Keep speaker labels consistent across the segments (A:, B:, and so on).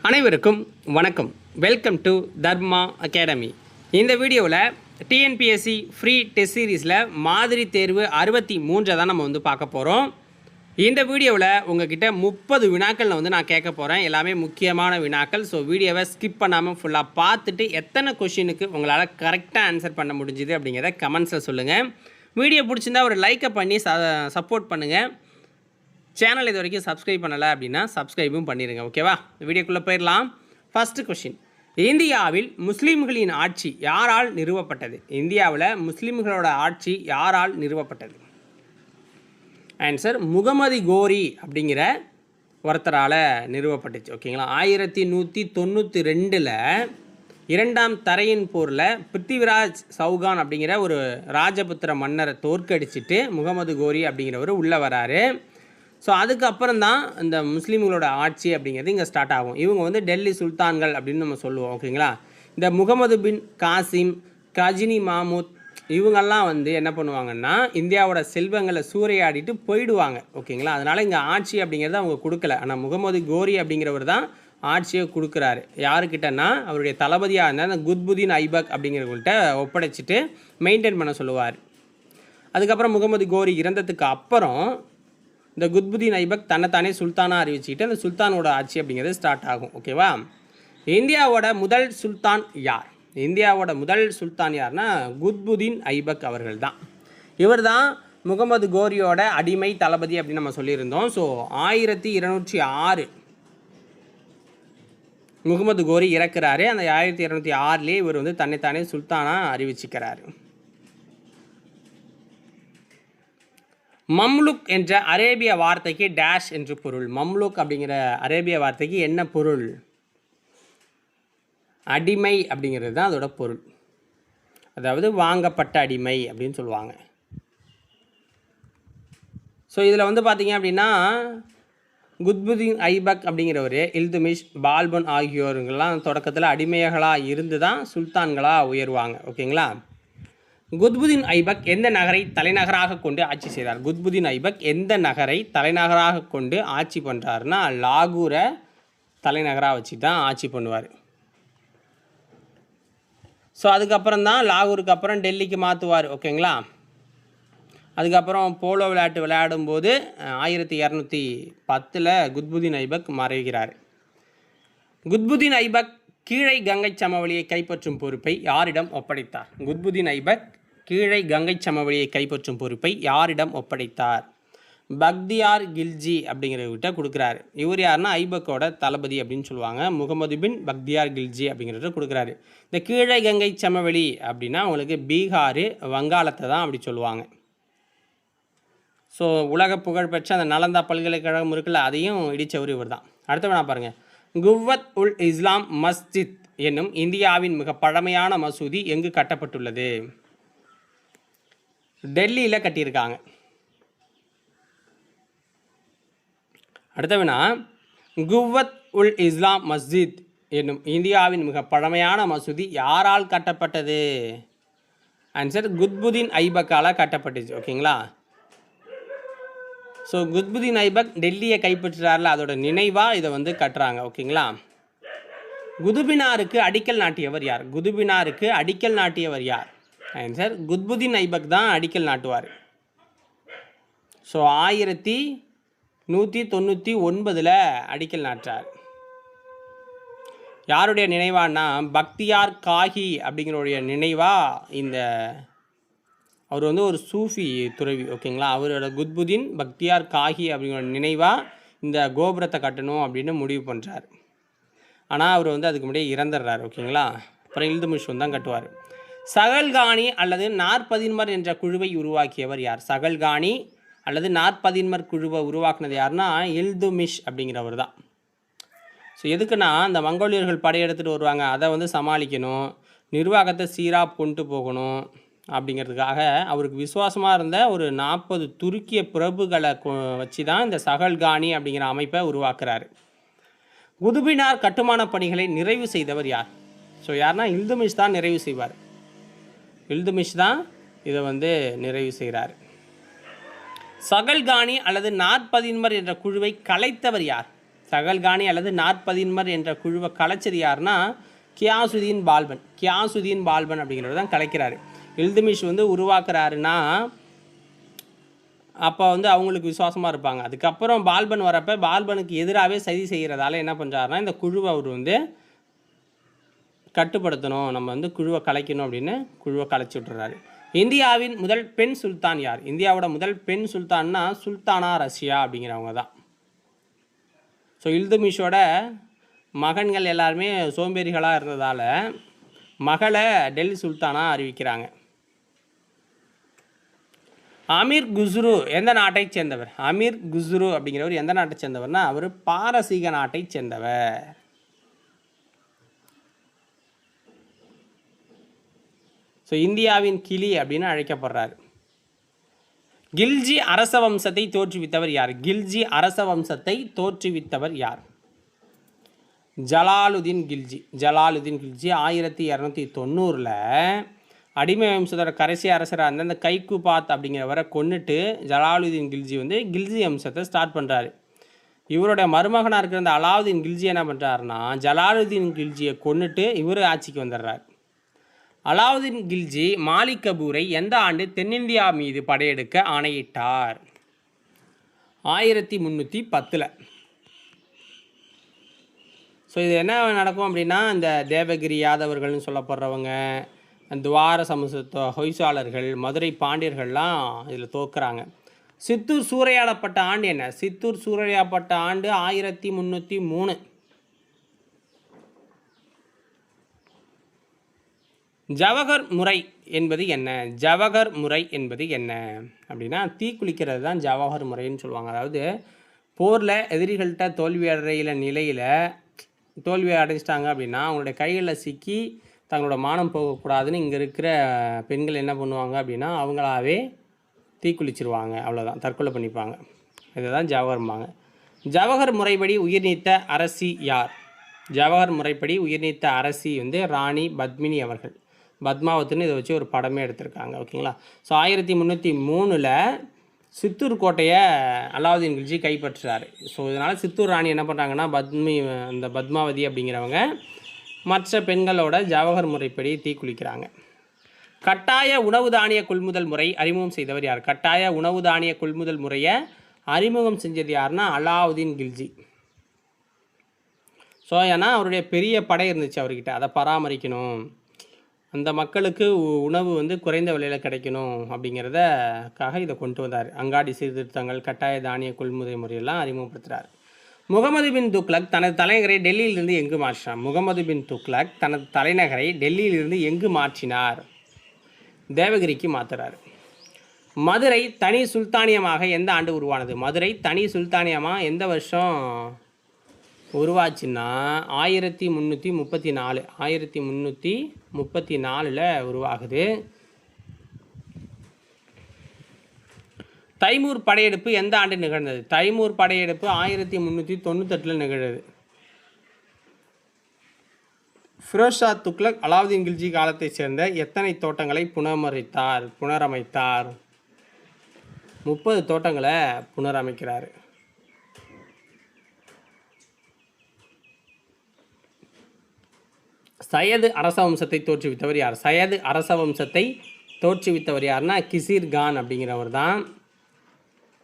A: அனைவருக்கும் வணக்கம். Welcome to Dharma academy. இந்த வீடியோவில் டிஎன்பிஎஸ்சி ஃப்ரீ டெஸ்ட் சீரீஸில் மாதிரி தேர்வு 63 தான் நம்ம பார்க்க போகிறோம். இந்த வீடியோவில் உங்ககிட்ட 30 வினாக்கள் நான் கேட்க போகிறேன். எல்லாமே முக்கியமான வினாக்கள். ஸோ வீடியோவை ஸ்கிப் பண்ணாமல் ஃபுல்லாக பார்த்துட்டு எத்தனை கொஷினுக்கு உங்களால் கரெக்டாக ஆன்சர் பண்ண முடிஞ்சுது அப்படிங்கிறத கமெண்ட்ஸில் சொல்லுங்கள். வீடியோ பிடிச்சிருந்தா ஒரு லைக்கை பண்ணி சப்போர்ட் பண்ணுங்கள். சேனல் இது வரைக்கும் சப்ஸ்கிரைப் பண்ணலை அப்படின்னா சப்ஸ்கிரைபும் பண்ணிடுங்க. ஓகேவா? வீடியோக்குள்ளே போயிடலாம். ஃபஸ்ட்டு கொஷின், இந்தியாவில் முஸ்லீம்களின் ஆட்சி யாரால் நிறுவப்பட்டது? இந்தியாவில் முஸ்லீம்களோட ஆட்சி யாரால் நிறுவப்பட்டது? ஆன்சர் முகமது கோரி அப்படிங்கிற ஒருத்தரால் நிறுவப்பட்டுச்சு. ஓகேங்களா? 1192 இரண்டாம் தரையின் போரில் பிருத்திவிராஜ் சௌகான் அப்படிங்கிற ஒரு ராஜபுத்திர மன்னரை தோற்கடிச்சிட்டு முகமது கோரி அப்படிங்கிறவர் உள்ளே வராரு. ஸோ அதுக்கப்புறம் தான் இந்த முஸ்லீம்களோட ஆட்சி அப்படிங்கிறது இங்கே ஸ்டார்ட் ஆகும். இவங்க டெல்லி சுல்தான்கள் அப்படின்னு நம்ம சொல்லுவோம். ஓகேங்களா? இந்த முகமது பின் காசிம், கஜினி மாமூத் இவங்கெல்லாம் என்ன பண்ணுவாங்கன்னா இந்தியாவோட செல்வங்களை சூறையாடிட்டு போயிடுவாங்க. ஓகேங்களா? அதனால் இங்கே ஆட்சி அப்படிங்கிறத அவங்க கொடுக்கல. ஆனால் முகமது கோரி அப்படிங்கிறவர் தான் ஆட்சியை கொடுக்குறாரு. யாருக்கிட்டனா அவருடைய தளபதியாக இருந்தால் அந்த குத்புதீன் ஐபக் அப்படிங்கிறவங்கள்ட்ட ஒப்படைச்சிட்டு மெயின்டைன் பண்ண சொல்லுவார். அதுக்கப்புறம் முகமது கோரி இறந்ததுக்கு அப்புறம் இந்த குத்புதீன் ஐபக் தன்னைத்தானே சுல்தானாக அறிவிச்சுக்கிட்டு அந்த சுல்தானோட ஆட்சி அப்படிங்கிறது ஸ்டார்ட் ஆகும். ஓகேவா? இந்தியாவோட முதல் சுல்தான் யார்? இந்தியாவோட முதல் சுல்தான் யார்னா குத்புதீன் ஐபக் அவர்கள் தான். இவர் தான் முகமது கோரியோட அடிமை தளபதி அப்படின்னு நம்ம சொல்லியிருந்தோம். ஸோ 1206 முகமது கோரி இறக்குறாரு. அந்த 1206 இவர் தன்னைத்தானே சுல்தானாக அறிவிச்சுக்கிறாரு. மம்லுக் என்ற அரேபிய வார்த்தைக்கு டேஷ் என்று பொருள். மம்லுக் அப்படிங்கிற அரேபிய வார்த்தைக்கு என்ன பொருள்? அடிமை அப்படிங்கிறது தான் அதோட பொருள். அதாவது வாங்கப்பட்ட அடிமை அப்படின்னு சொல்லுவாங்க. ஸோ இதில் பார்த்தீங்க அப்படின்னா குத்புதீன் ஐபக் அப்படிங்கிறவர், இல்துமிஷ், பால்பன் ஆகியோருங்கெல்லாம் தொடக்கத்தில் அடிமைகளாக இருந்து தான் சுல்தான்களாக உயர்வாங்க. ஓகேங்களா? குத்புதீன் ஐபக் எந்த நகரை தலைநகராக கொண்டு ஆட்சி செய்தார்? குத்புதீன் ஐபக் எந்த நகரை தலைநகராக கொண்டு ஆட்சி பண்ணுறாருன்னா லாகூரை தலைநகராக வச்சு தான் ஆட்சி பண்ணுவார். ஸோ அதுக்கப்புறம் தான் லாகூருக்கு அப்புறம் டெல்லிக்கு மாற்றுவார். ஓகேங்களா? அதுக்கப்புறம் போலோ விளையாட்டு விளையாடும்போது 1210 குத்புதீன் ஐபக் மறைகிறார். குத்புதீன் ஐபக் கீழை கங்கை சமவெளியை கைப்பற்றும் பொறுப்பை யாரிடம் ஒப்படைத்தார்? குத்புதீன் ஐபக் கீழை கங்கை சமவெளியை கைப்பற்றும் பொறுப்பை யாரிடம் ஒப்படைத்தார்? பக்தியார் கில்ஜி அப்படிங்கிறவர்கிட்ட கொடுக்குறாரு. இவர் யாருன்னா ஐபக்கோட தளபதி அப்படின்னு சொல்லுவாங்க. முகமது பின் பக்தியார் கில்ஜி அப்படிங்கிறத கொடுக்குறாரு. இந்த கீழை கங்கை சமவெளி அப்படின்னா உங்களுக்கு பீகார், வங்காளத்தை தான் அப்படி சொல்லுவாங்க. ஸோ உலக புகழ்பெற்ற அந்த நலந்தா பல்கலைக்கழகம் இருக்குல்ல, அதையும் இடித்தவர் இவர் தான். அடுத்த வேணா பாருங்கள். குவத் உல் இஸ்லாம் மஸ்ஜித் என்னும் இந்தியாவின் மிக பழமையான மசூதி எங்கு கட்டப்பட்டுள்ளது? டெல்லியில் கட்டியிருக்காங்க. அடுத்த வினா, குவத் உல் இஸ்லாம் மஸ்ஜித் என்னும் இந்தியாவின் மிக பழமையான மசூதி யாரால் கட்டப்பட்டது? ஆன்சர் குத்புதீன் ஐபக்கால் கட்டப்பட்டுச்சு. ஓகேங்களா? ஸோ குத்புதீன் ஐபக் டெல்லியை கைப்பற்றுறாருல, அதோட நினைவாக இதை கட்டுறாங்க. ஓகேங்களா? குதுபினாருக்கு அடிக்கல் நாட்டியவர் யார்? குதுபினாருக்கு அடிக்கல் நாட்டியவர் யார்? ஆன்சர் குத்புதீன் ஐபக் தான் அடிக்கல் நாட்டுவார். ஸோ 1199 அடிக்கல் நாட்டார். யாருடைய நினைவானா பக்தியார் காஹி அப்படிங்கிறோடைய நினைவாக அவர் ஒரு சூஃபி துறவி. ஓகேங்களா? அவரோட குத்புதீன் பக்தியார் காஹி அப்படிங்கிற நினைவாக இந்த கோபுரத்தை கட்டணும் அப்படின்னு முடிவு பண்ணுறார். ஆனால் அவர் அதுக்கு முன்னாடியே இறந்துடுறார். ஓகேங்களா? அப்புறம் இல்துமிஷ் தான் கட்டுவார். சகல்கானி அல்லது நாற்பதின்மர் என்ற குழுவை உருவாக்கியவர் யார்? சகல்கானி அல்லது நாற்பதின்மர் குழுவை உருவாக்குனது யாருன்னா இல்துமிஷ் அப்படிங்கிறவர் தான். ஸோ எதுக்குன்னா அந்த மங்கோலியர்கள் படையெடுத்துட்டு வருவாங்க, அதை சமாளிக்கணும், நிர்வாகத்தை சீராக கொண்டு போகணும் அப்படிங்கிறதுக்காக அவருக்கு விசுவாசமாக இருந்த ஒரு 40 துருக்கிய பிரபுகளை வச்சு தான் இந்த சகல்கானி அப்படிங்கிற அமைப்பை உருவாக்குறாரு. குதுபினார் கட்டுமான பணிகளை நிறைவு செய்தவர் யார்? ஸோ யாருன்னா இல்துமிஷ் தான் நிறைவு செய்வார். இல்துமிஷ் தான் இதை நிறைவு செய்கிறார். சகல்கானி அல்லது நாற்பதின்மர் என்ற குழுவை கலைத்தவர் யார்? தகல்கானி அல்லது நாற்பதின்மர் என்ற குழுவை கலைச்சது யாருன்னா கியாசுதீன் பால்பன் அப்படிங்கிறவர் தான் கலைக்கிறாரு. இல்துமிஷ் வந்து உருவாக்குறாருன்னா அப்போ வந்து அவங்களுக்கு விசுவாசமாக இருப்பாங்க. அதுக்கப்புறம் பால்பன் வரப்போ பால்பனுக்கு எதிராகவே சதி செய்கிறதால என்ன பண்ணுறாருன்னா இந்த குழுவை அவர் வந்து கட்டுப்படுத்தணும், நம்ம வந்து குழுவை கலைக்கணும் அப்படின்னு குழுவை கலைச்சி விட்டுறாரு. இந்தியாவின் முதல் பெண் சுல்தான் யார்? இந்தியாவோட முதல் பெண் சுல்தான்னா சுல்தானா ரஷ்யா அப்படிங்கிறவங்க தான். ஸோ இல்துமிஷோட மகன்கள் எல்லாருமே சோம்பேறிகளாக இருந்ததால் மகளை டெல்லி சுல்தானா அறிவிக்கிறாங்க. அமீர் குஸ்ரு எந்த நாட்டை சேர்ந்தவர்? அமீர் குஸ்ரு அப்படிங்கிறவர் எந்த நாட்டை சேர்ந்தவர்னா அவர் பாரசீக நாட்டை சேர்ந்தவர். ஸோ இந்தியாவின் கிளி அப்படின்னு அழைக்கப்படுறார். கில்ஜி அரச வம்சத்தை தோற்றுவித்தவர் யார்? கில்ஜி அரச வம்சத்தை தோற்றுவித்தவர் யார்? ஜலாலுதீன் கில்ஜி 1290 அடிமை வம்சத்தோட கடைசி அரசராக இருந்த அந்த கைக்குபாத் அப்படிங்கிறவரை கொண்டுட்டு ஜலாலுதீன் கில்ஜி வந்து கில்ஜி வம்சத்தை ஸ்டார்ட் பண்ணுறாரு. இவருடைய மருமகனாக இருக்கிற அந்த அலாவுதீன் கில்ஜி என்ன பண்ணுறாருன்னா ஜலாலுதீன் கில்ஜியை கொண்டுட்டு இவர் ஆட்சிக்கு வந்துடுறார். அலாவுதீன் கில்ஜி மாலிக் கபூரை எந்த ஆண்டு தென்னிந்தியா மீது படையெடுக்க ஆணையிட்டார்? 1310. ஸோ இது என்ன நடக்கும் அப்படின்னா இந்த தேவகிரி யாதவர்கள்னு சொல்லப்படுறவங்க, துவார சமூக ஹொய்சாளர்கள், மதுரை பாண்டியர்கள்லாம் இதில் தோக்குறாங்க. சித்தூர் சூறையாடப்பட்ட ஆண்டு என்ன? சித்தூர் சூறையாடப்பட்ட ஆண்டு 1303. ஜவஹர் முறை என்பது என்ன? ஜவஹர் முறை என்பது என்ன அப்படின்னா தீக்குளிக்கிறது தான் ஜவஹர் முறைன்னு சொல்லுவாங்க. அதாவது போரில் எதிரிகள்கிட்ட தோல்வி அடைகிற நிலையில் தோல்வி அடைஞ்சிட்டாங்க அப்படின்னா அவங்களுடைய கைகளில் சிக்கி தங்களோட மானம் போகக்கூடாதுன்னு இங்கே இருக்கிற பெண்கள் என்ன பண்ணுவாங்க அப்படின்னா அவங்களாவே தீக்குளிச்சிருவாங்க, அவ்வளோதான், தற்கொலை பண்ணிப்பாங்க. இதை தான் ஜவஹர்ம்பாங்க. ஜவஹர் முறைப்படி உயிர்நீத்த அரசி யார்? ஜவஹர் முறைப்படி உயிர்நீத்த அரசி வந்து ராணி பத்மினி அவர்கள். பத்மாவத்துன்னு இதை வச்சு ஒரு படமே எடுத்திருக்காங்க. ஓகேங்களா? ஸோ 1303 சித்தூர் கோட்டையை அலாவுதீன் கில்ஜி கைப்பற்றுறாரு. ஸோ இதனால் சித்தூர் ராணி என்ன பண்ணுறாங்கன்னா அந்த பத்மாவதி அப்படிங்கிறவங்க மற்ற பெண்களோட ஜவஹர் முறைப்படி தீக்குளிக்கிறாங்க. கட்டாய உணவு தானிய கொள்முதல் முறை அறிமுகம் செய்தவர் யார்? கட்டாய உணவு தானிய கொள்முதல் முறையை அறிமுகம் செஞ்சது யாருன்னா அலாவுதீன் கில்ஜி. ஸோ ஏன்னா அவருடைய பெரிய படை இருந்துச்சு அவர்கிட்ட, அதை பராமரிக்கணும், அந்த மக்களுக்கு உணவு வந்து குறைந்த விலையில் கிடைக்கணும் அப்படிங்கிறதுக்காக இதை கொண்டு வந்தார். அங்காடி சீர்திருத்தங்கள், கட்டாய தானிய கொள்முதல் முறையெல்லாம் அறிமுகப்படுத்துகிறார். முகமது பின் துக்ளக் தனது தலைநகரை டெல்லியிலிருந்து எங்கு மாற்றினார்? முகமது பின் துக்ளக் தனது தலைநகரை டெல்லியிலிருந்து எங்கு மாற்றினார்? தேவகிரிக்கு மாற்றுறார். மதுரை தனி சுல்தானியமாக எந்த ஆண்டு உருவானது? மதுரை தனி சுல்தானியமாக எந்த வருஷம் உருவாச்சுன்னா 1334. 1334 உருவாகுது. தைமூர் படையெடுப்பு எந்த ஆண்டு நிகழ்ந்தது? தைமூர் படையெடுப்பு 1398 நிகழ்ந்தது. ஃபிரோஸ் ஷா துக்ளக் அலாவுதீன் கில்ஜி காலத்தை சேர்ந்த எத்தனை தோட்டங்களை புனரமைத்தார்? 30 தோட்டங்களை புனரமைக்கிறார். சையது அரச வம்சத்தை தோற்றுவித்தவர் யார்? சையது அரச வம்சத்தை தோற்றுவித்தவர் யாருன்னா கிசிர் கான் அப்படிங்கிறவர் தான்.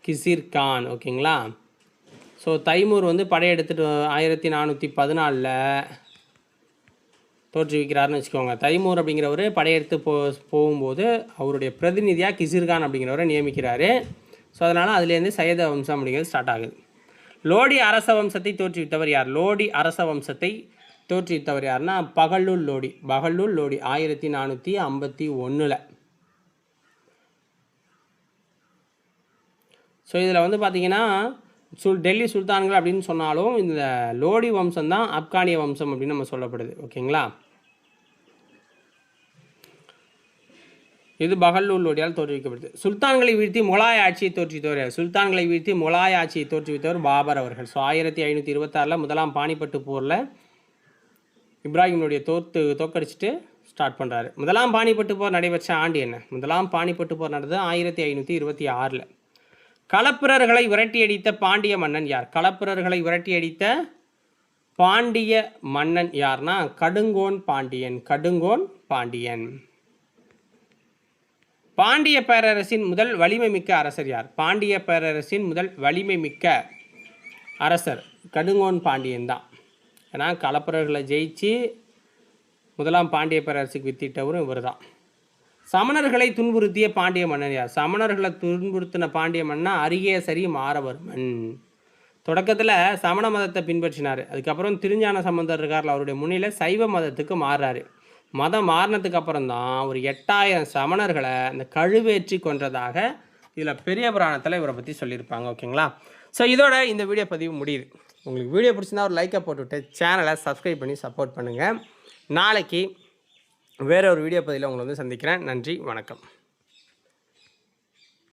A: கிசிர் கான். ஓகேங்களா? ஸோ தைமூர் வந்து படையெடுத்துட்டு 1414 தோற்றுவிக்கிறாருன்னு வச்சுக்கோங்க. தைமூர் அப்படிங்கிறவர் படையெடுத்து போகும்போது அவருடைய பிரதிநிதியாக கிசிர்கான் அப்படிங்கிறவரை நியமிக்கிறாரு. ஸோ அதனால் அதுலேருந்து சையத வம்சம் அப்படிங்கிறது ஸ்டார்ட் ஆகுது. லோடி அரச வம்சத்தை தோற்றுவித்தவர் யார்? லோடி அரச வம்சத்தை தோற்றுவித்தவர் யாருன்னா பகல்லூல் லோடி. 1451. ஸோ இதில் வந்து பார்த்திங்கன்னா டெல்லி சுல்தான்கள் அப்படின்னு சொன்னாலும் இந்த லோடி வம்சம் தான் ஆப்கானிய வம்சம் அப்படின்னு நம்ம சொல்லப்படுது. ஓகேங்களா? இது பகல்லூல் லோடியால் தோற்றுவிக்கப்படுது. சுல்தான்களை வீழ்த்தி முகலாய ஆட்சியை தோற்றுவித்தவர்? சுல்தான்களை வீழ்த்தி முகலாய ஆட்சியை தோற்றுவித்தவர் பாபர் அவர்கள். ஸோ 1526 முதலாம் பானிப்பட்டு போரில் இப்ராஹிமுடைய தோக்கடிச்சிட்டு ஸ்டார்ட் பண்ணுறாரு. முதலாம் பானிப்பட்டு போர் நடைபெற்ற ஆண்டு என்ன? முதலாம் பானிப்பட்டு போர் நடந்தது 1526. களப்பிரர்களை விரட்டியடித்த பாண்டிய மன்னன் யார்? களப்பிரர்களை விரட்டியடித்த பாண்டிய மன்னன் யார்னா கடுங்கோன் பாண்டியன். கடுங்கோன் பாண்டியன். பாண்டிய பேரரசின் முதல் வலிமை மிக்க அரசர் யார்? பாண்டிய பேரரசின் முதல் வலிமை மிக்க அரசர் கடுங்கோன் பாண்டியன் தான். ஏன்னா களப்பிரர்களை ஜெயிச்சு முதலாம் பாண்டிய பேரரசுக்கு வித்திட்டவரும் இவர் தான். சமணர்களை துன்புறுத்திய பாண்டிய மன்னன் யார்? சமணர்களை துன்புறுத்தின பாண்டிய மன்னன் அரிகேசரி மாறவர்மன். தொடக்கத்தில் சமண மதத்தை பின்பற்றினார். அதுக்கப்புறம் திருஞான சம்பந்தர் இருக்கார்ல, அவருடைய முன்னிலையில் சைவ மதத்துக்கு மாறுறாரு. மதம் மாறினதுக்கு அப்புறம் தான் ஒரு 8000 சமணர்களை அந்த கழுவேற்றி கொன்றதாக இதில் பெரிய புராணத்தில் இவரை பற்றி சொல்லியிருப்பாங்க. ஓகேங்களா? ஸோ இதோட இந்த வீடியோ பதிவு முடியுது. உங்களுக்கு வீடியோ பிடிச்சிருந்தா ஒரு லைக்கை போட்டுவிட்டு சேனலை சப்ஸ்கிரைப் பண்ணி சப்போர்ட் பண்ணுங்கள். நாளைக்கு வேறு ஒரு வீடியோ பதிவில் உங்களை வந்து சந்திக்கிறேன். நன்றி, வணக்கம்.